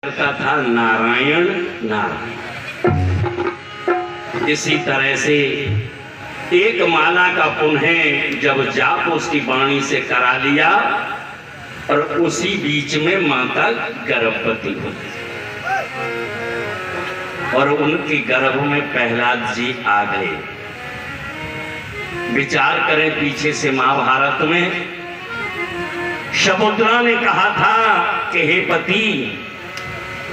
करता था नारायण नारायण। इसी तरह से एक माला का पुण्य जब जाप उसकी वाणी से करा लिया और उसी बीच में माता गर्भवती हुई और उनके गर्भ में प्रहलाद जी आ गए। विचार करें पीछे से महाभारत में शकुंतला ने कहा था कि हे पति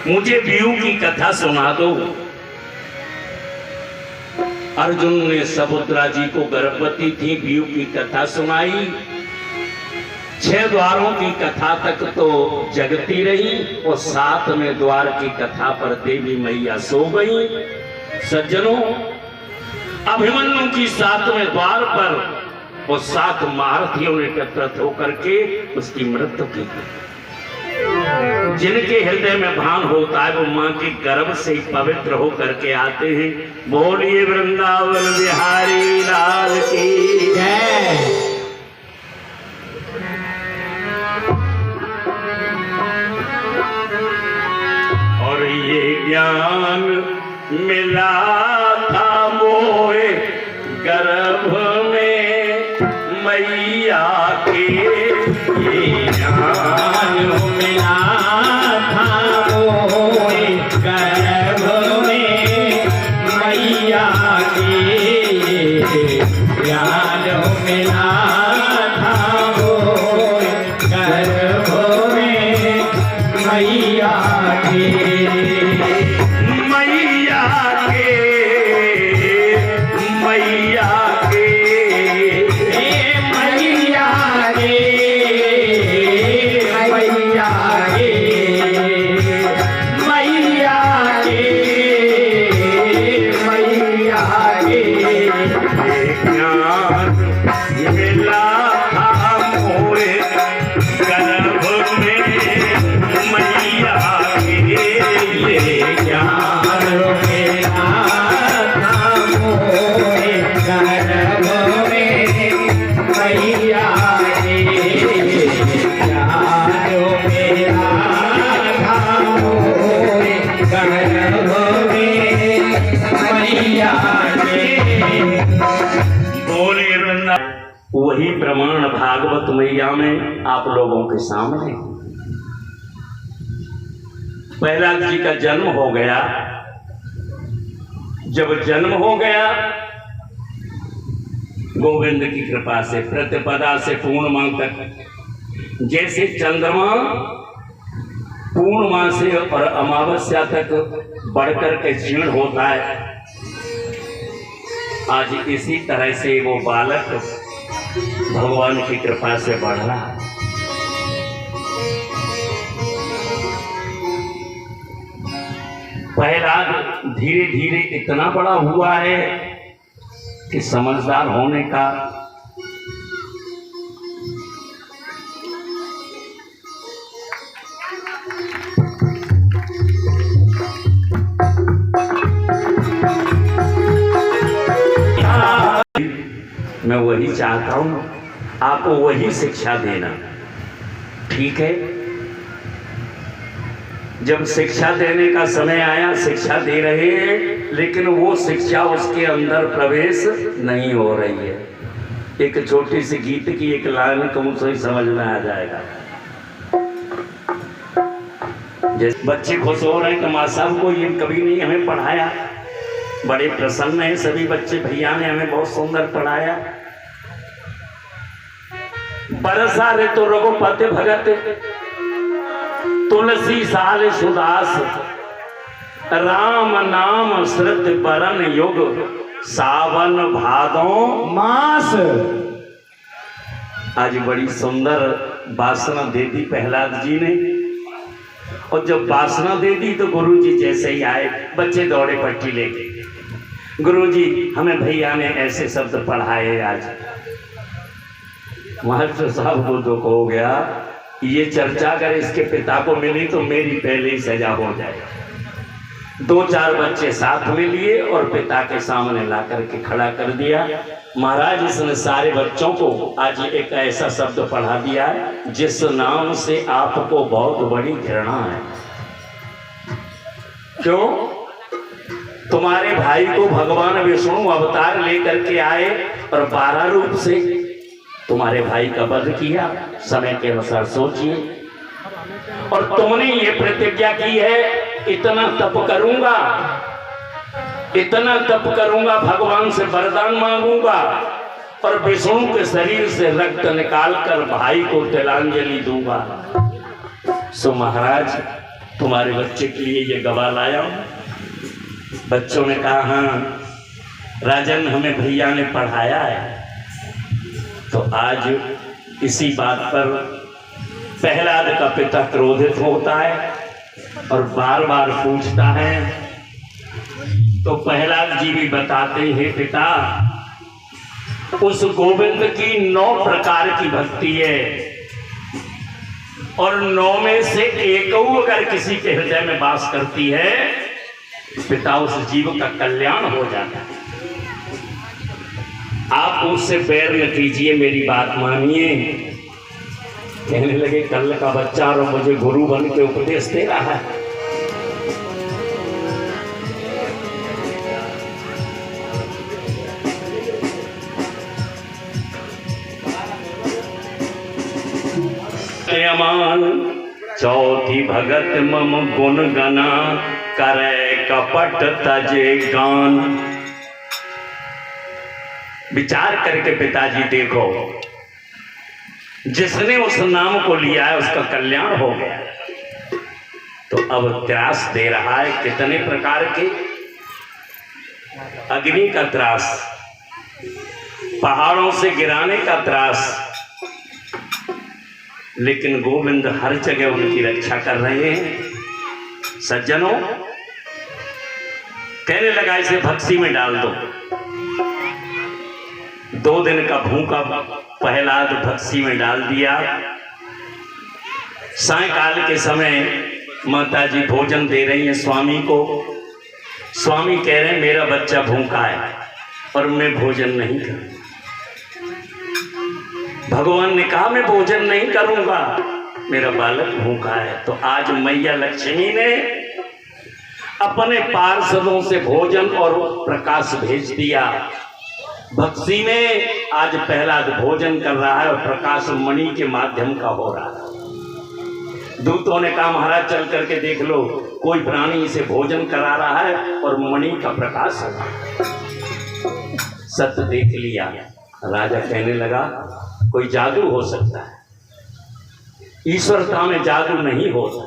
मुझे व्यू की कथा सुना दो। अर्जुन ने सुभद्रा जी को गर्भवती थी व्यू की कथा सुनाई। 6 द्वारों की कथा तक तो जगती रही और 7वें द्वार की कथा पर देवी मैया सो गई। सज्जनों, अभिमन्यु की 7वें द्वार पर वो 7 महारथियों ने एकत्रित होकर के उसकी मृत्यु की। जिनके हृदय में भान होता है वो मां के गर्भ से ही पवित्र होकर के आते हैं। बोलिए वृंदावन बिहारी लाल की जय। और ये ज्ञान मिला था मोहे गर्भ में मैया के, ये ज्ञान मिला था मोहे गर्भ में मैया के, ज्ञान मिला था मोहे गर्भ में मैया के, मैया के, मैया के, मैया के, मैया के, मैया के, मैया के, ज्ञान मिला था मोरे गर्भ में मैया के, ये ज्ञान मिला था मोरे गर्भ में मैया के, ज्ञान मिला था मोरे गर्भ में मैया के। बोले वृंदावन। वही प्रमाण भागवत मैया में आप लोगों के सामने। प्रहलाद जी का जन्म हो गया। जब जन्म हो गया गोविंद की कृपा से प्रतिपदा से पूर्णिमा तक, जैसे चंद्रमा पूर्णिमा से और अमावस्या तक बढ़कर के क्षीण होता है, आज इसी तरह से वो बालक भगवान की कृपा से बढ़ रहा है। प्रहलाद धीरे धीरे इतना बड़ा हुआ है कि समझदार होने का मैं वही चाहता हूं, आपको वही शिक्षा देना। ठीक है, जब शिक्षा देने का समय आया शिक्षा दे रहे हैं, लेकिन वो शिक्षा उसके अंदर प्रवेश नहीं हो रही है। एक छोटी सी गीत की एक लाइन को मुझे समझ में आ जाएगा। जैसे बच्चे खुश हो रहे हैं कि माँ साहब को ये कभी नहीं हमें पढ़ाया, बड़े प्रसन्न हैं सभी बच्चे, भैया ने हमें बहुत सुंदर पढ़ाया। बरसा रे तो रघुपति भगत तुलसी साल सुदास, राम नाम श्रुत बरन युग, सावन भादों मास। आज बड़ी सुंदर वासना दे दी प्रहलाद जी ने, और जब वासना दे दी तो गुरुजी जैसे ही आए बच्चे दौड़े पट्टी लेके, गुरुजी हमें भैया ने ऐसे शब्द पढ़ाए। आज मास्टर साहब को दुख हो गया, ये चर्चा अगर इसके पिता को मिली तो मेरी पहले ही सजा हो जाए। 2-4 बच्चे साथ में लिए और पिता के सामने ला करके खड़ा कर दिया। महाराज इसने सारे बच्चों को आज एक ऐसा शब्द पढ़ा दिया है जिस नाम से आपको बहुत बड़ी घृणा है। क्यों? तुम्हारे भाई को भगवान विष्णु अवतार लेकर के आए और 12 रूप से तुम्हारे भाई का वध किया। समय के अनुसार सोचिए। और तुमने ये प्रतिज्ञा की है इतना तप करूंगा, इतना तप करूंगा, भगवान से वरदान मांगूंगा और विष्णु के शरीर से रक्त निकालकर भाई को तिलांजलि दूंगा। सो महाराज तुम्हारे बच्चे के लिए ये गवाह लाया हूं। बच्चों ने कहा हाँ राजन, हमें भैया ने पढ़ाया है। तो आज इसी बात पर प्रहलाद का पिता क्रोधित होता है और बार बार पूछता है। तो प्रहलाद जी भी बताते हैं पिता, उस गोविंद की 9 प्रकार की भक्ति है और 9 में से एक अगर किसी के हृदय में वास करती है पिता उस जीव का कल्याण हो जाता है। आप उससे पैर न कीजिए, मेरी बात मानिए। कहने लगे कल का बच्चा और मुझे गुरु बन के उपदेश दे रहा है। अमान चौथी भगत मम गुण गना, करे कपट तजे गान। विचार करके पिताजी देखो, जिसने उस नाम को लिया है उसका कल्याण हो गया। तो अब त्रास दे रहा है कितने प्रकार के, अग्नि का त्रास, पहाड़ों से गिराने का त्रास, लेकिन गोविंद हर जगह उनकी रक्षा कर रहे हैं। सज्जनों, कहने लगा इसे भक्ति में डाल दो। 2 दिन का भूखा प्रहलाद भक्ति में डाल दिया। सायंकाल के समय माताजी भोजन दे रही हैं स्वामी को। स्वामी कह रहे हैं मेरा बच्चा भूखा है और मैं भोजन नहीं करूं। भगवान ने कहा मैं भोजन नहीं करूंगा, मेरा बालक भूखा है। तो आज मैया लक्ष्मी ने अपने पार्षदों से भोजन और प्रकाश भेज दिया। भक्ति में आज प्रहलाद भोजन कर रहा है और प्रकाश मणि के माध्यम का हो रहा है। दूतों ने कहा महाराज चल करके देख लो, कोई प्राणी इसे भोजन करा रहा है और मणि का प्रकाश हो रहा है। सत्य देख लिया। राजा कहने लगा कोई जादू हो सकता है, ईश्वरता में जादू नहीं होता।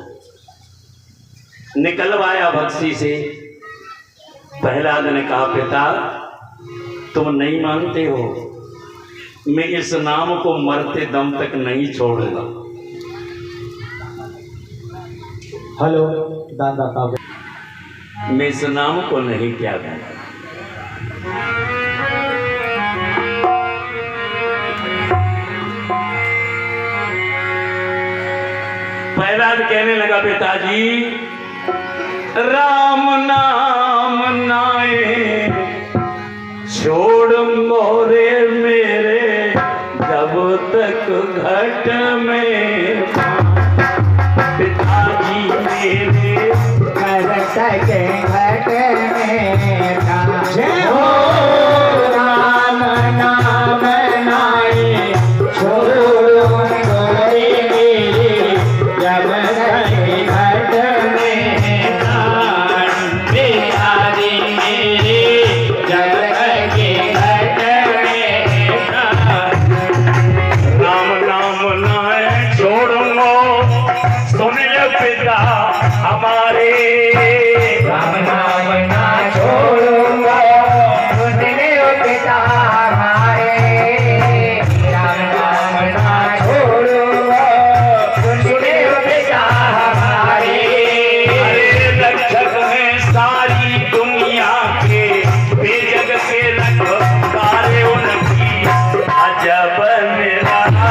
निकलवाया भक्ति से। प्रहलाद ने कहा पिता तुम नहीं मानते हो, मैं इस नाम को मरते दम तक नहीं छोड़ूंगा। हेलो दादा का, मैं इस नाम को नहीं त्यागा। प्रहलाद कहने लगा पिताजी राम नाम नाए छोड़ मोरे मेरे, जब तक घट में पिताजी मेरे घट में जय हो राम नाम नाए छोड़ो मोरे मेरे, जब तक घट में पिताजी मेरे, जब हमारे राम नाम ना छोड़ूंगा, सुनने पिता हमारे। राम नाम ना छोड़ूंगा, सुनने पिता हमारे। अरे रक्षक है सारी दुनिया के, बेजग के रखवाले उनकी अजब निराला।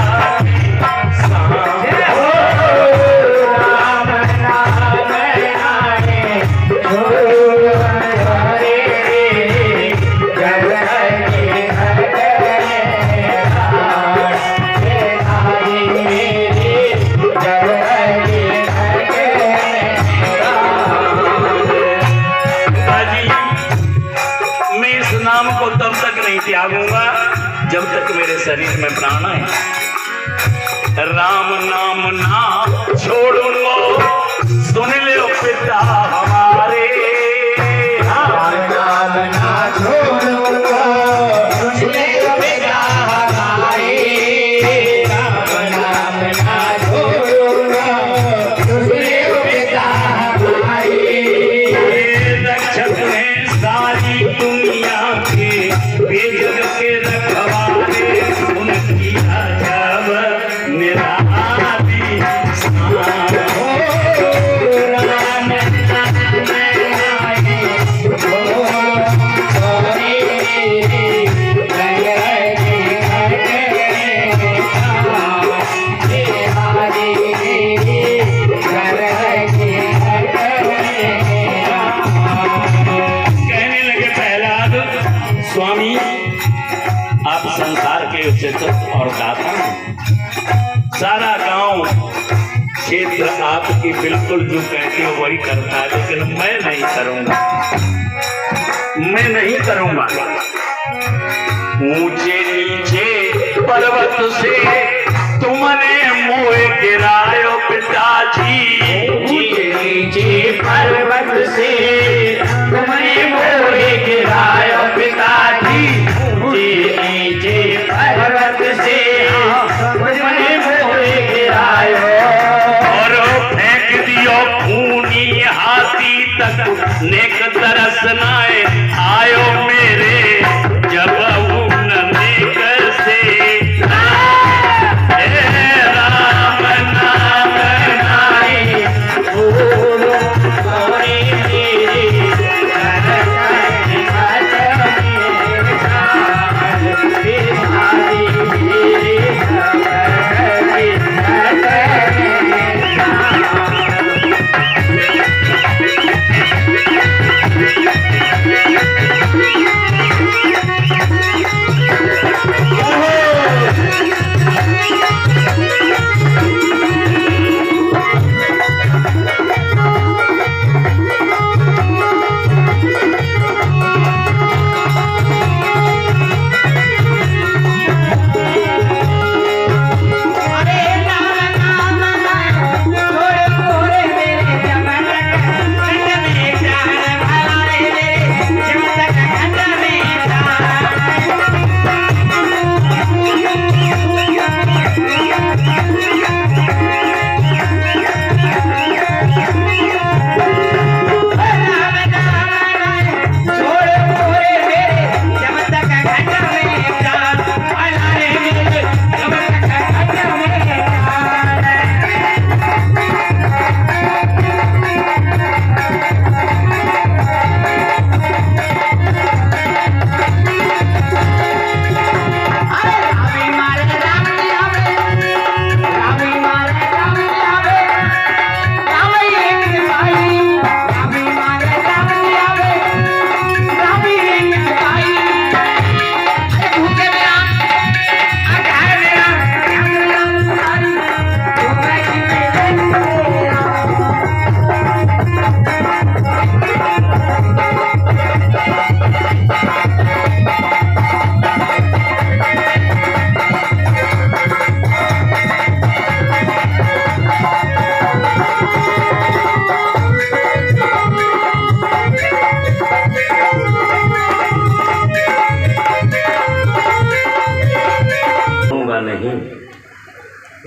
त्यागूंगा जब तक मेरे शरीर में प्राण है। राम नाम ना छोड़ूंगा, सुन ले पिता हमारे। राम नाम ना छोड़ूंगा, सुन ले पिता हमारे। राम नाम ना छोड़ूंगा, सुन ले पिता हमारे। रक्षक है सारी दुनिया के, बेजग के रखवारे, उनकी अजब निराली शान। राम नाम आए कहने लगे प्रहलाद, स्वामी आप संसार के उचित और दाता हैं। सारा गांव क्षेत्र आपकी बिल्कुल जो कहते हो वही करता है, लेकिन मैं नहीं करूंगा, मैं नहीं करूंगा। ऊंचे नीचे पर्वत से तुमने मोह गिरायो पिताजी। ऊंचे नीचे पर्वत से तुमने मोह गिरायो पिताजी। ऊंचे नीचे पर्वत से तुमने मोह गिरायो। और फेंक दियो खूनी हाथी तक, नेक तरस नाए आयो मेरे जब उन नेक से। हे राम नाम नाए बोलो सोने मेरे घर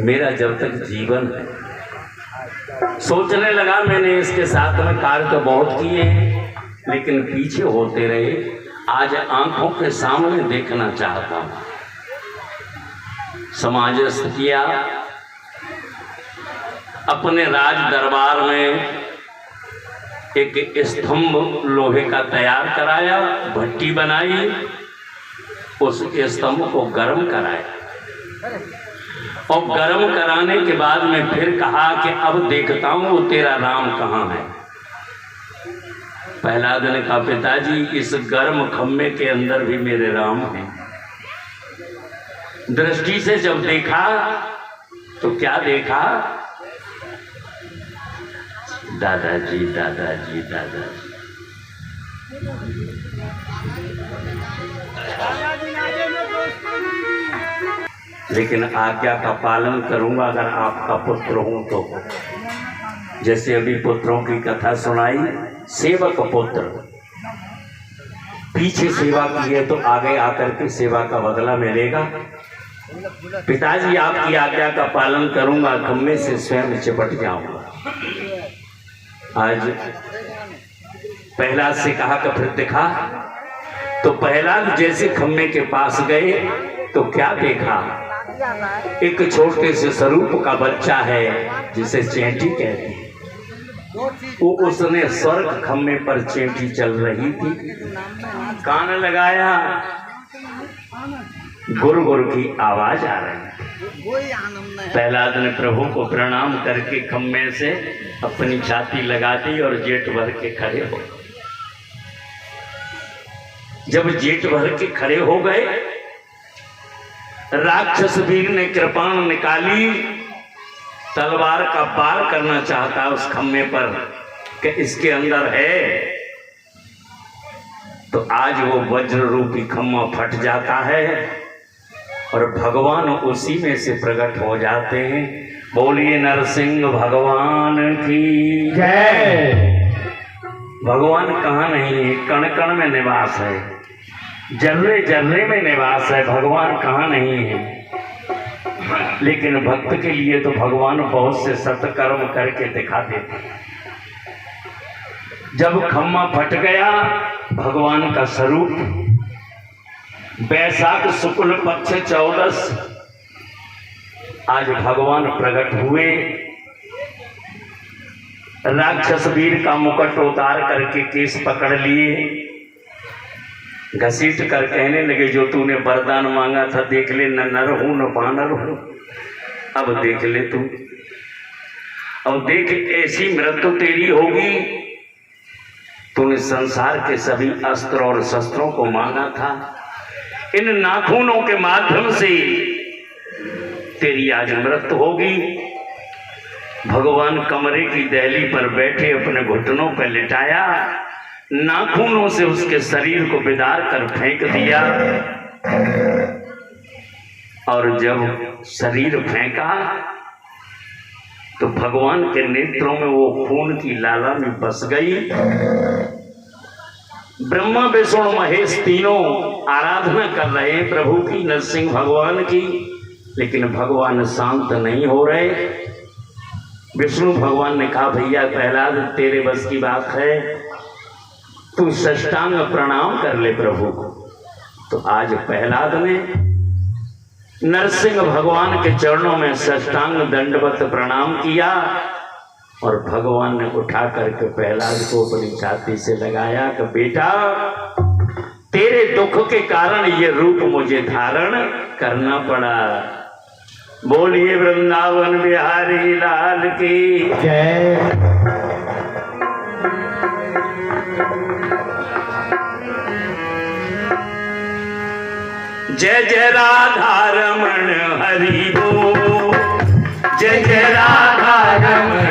मेरा जब तक जीवन है। सोचने लगा मैंने इसके साथ में कार्य तो बहुत किए हैं, लेकिन पीछे होते रहे। आज आंखों के सामने देखना चाहता हूं। समाजस्थ किया, अपने राज दरबार में एक स्तंभ लोहे का तैयार कराया, भट्टी बनाई, उस स्तंभ को गर्म कराया और गर्म कराने के बाद में फिर कहा कि अब देखता हूं तेरा राम कहाँ है। प्रहलाद ने कहा पिताजी इस गर्म खम्मे के अंदर भी मेरे राम हैं। दृष्टि से जब देखा तो क्या देखा, दादाजी दादाजी दादाजी। लेकिन आज्ञा का पालन करूंगा अगर आपका पुत्र हूं तो। जैसे अभी पुत्रों की कथा सुनाई, सेवक पुत्र पीछे सेवा की है तो आगे आकर के सेवा का बदला मिलेगा। पिताजी आपकी आज्ञा का पालन करूंगा, खम्भे से स्वयं चिपट जाऊंगा। आज प्रहलाद से कहा कि फिर दिखा, तो प्रहलाद जैसे खम्भे के पास गए तो क्या देखा, एक छोटे से स्वरूप का बच्चा है जिसे चेंटी कहते हैं। वो उसने स्वर्ग खम्भे पर चेंटी चल रही थी, कान लगाया, गुरु गुरु की आवाज आ रही है। प्रहलाद ने प्रभु को प्रणाम करके खम्भे से अपनी छाती लगा दी और जेठ भर के खड़े हो। जब जेठ भर के खड़े हो गए, राक्षस वीर ने कृपाण निकाली, तलवार का पार करना चाहता उस खम्भे पर कि इसके अंदर है, तो आज वो वज्र रूपी खम्भा फट जाता है और भगवान उसी में से प्रकट हो जाते हैं। बोलिए नरसिंह भगवान की जय। भगवान कहाँ नहीं है, कण कण में निवास है, जर्रे जर्रे में निवास है। भगवान कहाँ नहीं है, लेकिन भक्त के लिए तो भगवान बहुत से सत्कर्म करके दिखा देते हैं। जब खम्मा फट गया, भगवान का स्वरूप बैसाख शुक्ल पक्ष 14 आज भगवान प्रकट हुए। राक्षस वीर का मुकुट उतार करके केस पकड़ लिए, घसीट कर कहने लगे जो तूने वरदान मांगा था देख ले, न नर हूं न बानर हूं, अब देख ले तू, अब देख ऐसी मृत्यु तेरी होगी। तूने संसार के सभी अस्त्र और शस्त्रों को मांगा था, इन नाखूनों के माध्यम से तेरी आज मृत्यु होगी। भगवान कमरे की दहली पर बैठे अपने घुटनों पर लिटाया, नाखूनों से उसके शरीर को बिदार कर फेंक दिया, और जब शरीर फेंका तो भगवान के नेत्रों में वो खून की लाला में बस गई। ब्रह्मा विष्णु महेश तीनों आराधना कर रहे हैं प्रभु की, नरसिंह भगवान की, लेकिन भगवान शांत नहीं हो रहे। विष्णु भगवान ने कहा भैया प्रहलाद तेरे बस की बात है, तू साष्टांग प्रणाम कर ले प्रभु को। तो आज प्रहलाद ने नरसिंह भगवान के चरणों में साष्टांग दंडवत प्रणाम किया और भगवान ने उठा करके प्रहलाद को अपनी छाती से लगाया कि बेटा तेरे दुख के कारण ये रूप मुझे धारण करना पड़ा। बोलिए वृंदावन बिहारी लाल की जय। जय जय राधा रमण हरि बोल, जय जय राधा रमण